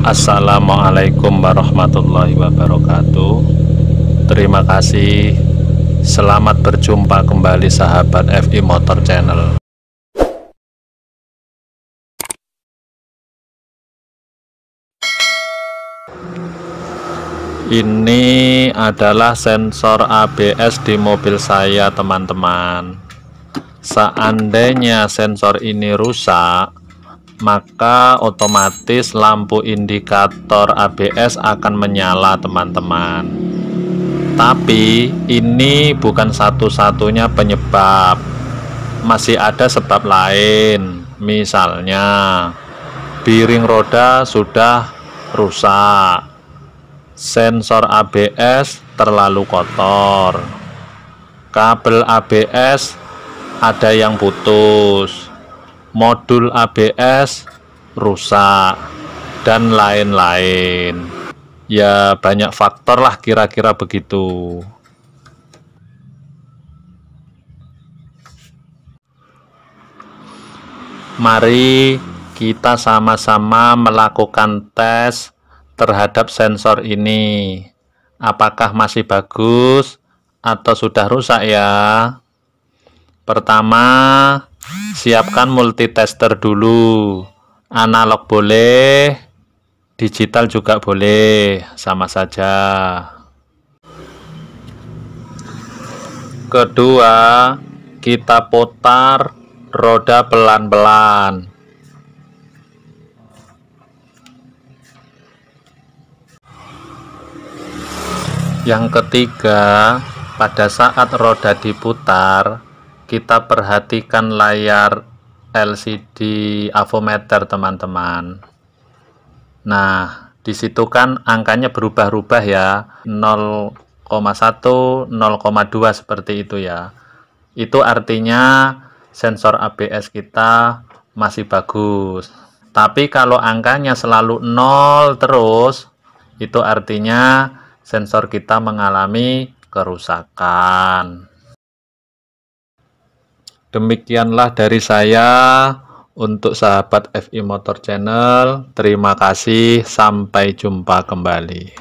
Assalamualaikum warahmatullahi wabarakatuh. Terima kasih. Selamat berjumpa kembali sahabat FI Motor Channel. Ini adalah sensor ABS di mobil saya, teman-teman. Seandainya sensor ini rusak, maka otomatis lampu indikator ABS akan menyala, teman-teman. Tapi ini bukan satu-satunya penyebab, masih ada sebab lain. Misalnya bearing roda sudah rusak, sensor ABS terlalu kotor, kabel ABS ada yang putus, modul ABS rusak, dan lain-lain. Ya banyak faktor lah, kira-kira begitu. Mari kita sama-sama melakukan tes terhadap sensor ini. Apakah masih bagus atau sudah rusak ya? Pertama, siapkan multitester dulu. Analog boleh, digital juga boleh, sama saja. Kedua, kita putar roda pelan-pelan. Yang ketiga, pada saat roda diputar, kita perhatikan layar LCD avometer, teman-teman. Nah, disitu kan angkanya berubah-ubah ya, 0,1, 0,2 seperti itu ya. Itu artinya sensor ABS kita masih bagus. Tapi kalau angkanya selalu 0 terus, itu artinya sensor kita mengalami kerusakan. Demikianlah dari saya untuk sahabat FI Motor Channel. Terima kasih, sampai jumpa kembali.